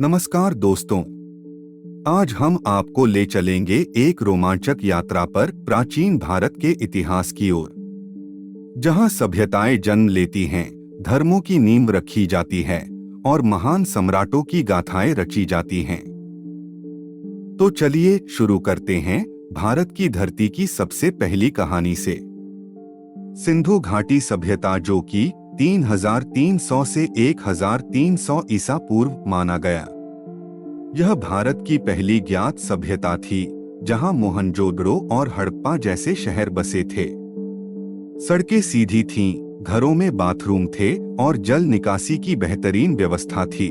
नमस्कार दोस्तों, आज हम आपको ले चलेंगे एक रोमांचक यात्रा पर प्राचीन भारत के इतिहास की ओर, जहां सभ्यताएं जन्म लेती हैं, धर्मों की नींव रखी जाती है और महान सम्राटों की गाथाएं रची जाती हैं। तो चलिए शुरू करते हैं भारत की धरती की सबसे पहली कहानी से। सिंधु घाटी सभ्यता, जो कि 3300 से 1300 ईसा पूर्व माना गया, यह भारत की पहली ज्ञात सभ्यता थी, जहां मोहनजोदड़ो और हड़प्पा जैसे शहर बसे थे। सड़कें सीधी थीं, घरों में बाथरूम थे और जल निकासी की बेहतरीन व्यवस्था थी।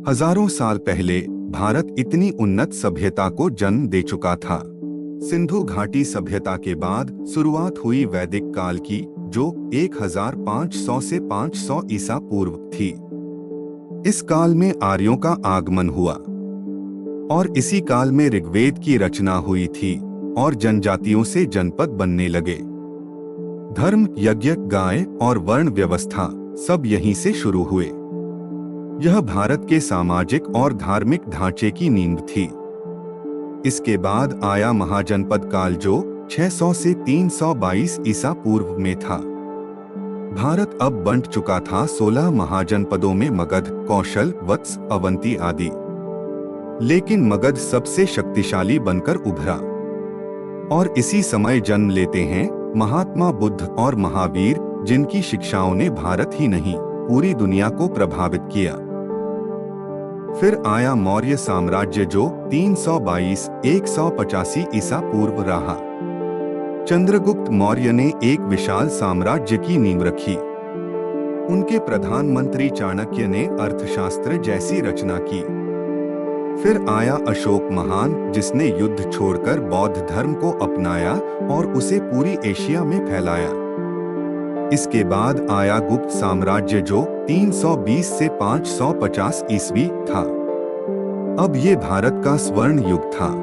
हजारों साल पहले भारत इतनी उन्नत सभ्यता को जन्म दे चुका था। सिंधु घाटी सभ्यता के बाद शुरुआत हुई वैदिक काल की, जो 1500 से 500 ईसा पूर्व थी। इस काल में आर्यों का आगमन हुआ और इसी काल में ऋग्वेद की रचना हुई थी और जनजातियों से जनपद बनने लगे। धर्म, यज्ञ, गाय और वर्ण व्यवस्था सब यहीं से शुरू हुए। यह भारत के सामाजिक और धार्मिक ढांचे की नींव थी। इसके बाद आया महाजनपद काल, जो 600 से 322 ईसा पूर्व में था। भारत अब बंट चुका था 16 महाजनपदों में, मगध, कौशल, वत्स, अवंती आदि। लेकिन मगध सबसे शक्तिशाली बनकर उभरा और इसी समय जन्म लेते हैं महात्मा बुद्ध और महावीर, जिनकी शिक्षाओं ने भारत ही नहीं पूरी दुनिया को प्रभावित किया। फिर आया मौर्य साम्राज्य, जो 322-185 ईसा पूर्व रहा। चंद्रगुप्त मौर्य ने एक विशाल साम्राज्य की नींव रखी। उनके प्रधानमंत्री चाणक्य ने अर्थशास्त्र जैसी रचना की। फिर आया अशोक महान, जिसने युद्ध छोड़कर बौद्ध धर्म को अपनाया और उसे पूरी एशिया में फैलाया। इसके बाद आया गुप्त साम्राज्य, जो 320 से 550 ईस्वी था। अब ये भारत का स्वर्ण युग था।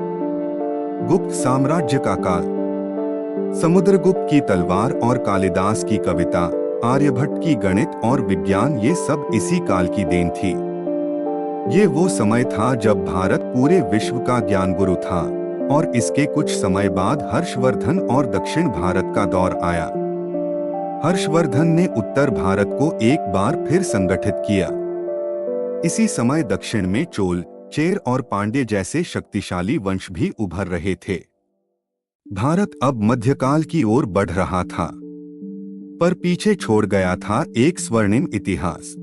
गुप्त साम्राज्य का काल, समुद्रगुप्त की तलवार और कालिदास की कविता, आर्यभट्ट की गणित और विज्ञान, ये सब इसी काल की देन थी। ये वो समय था जब भारत पूरे विश्व का ज्ञान गुरु था और इसके कुछ समय बाद हर्षवर्धन और दक्षिण भारत का दौर आया। हर्षवर्धन ने उत्तर भारत को एक बार फिर संगठित किया। इसी समय दक्षिण में चोल, चेर और पांड्य जैसे शक्तिशाली वंश भी उभर रहे थे। भारत अब मध्यकाल की ओर बढ़ रहा था, पर पीछे छोड़ गया था एक स्वर्णिम इतिहास।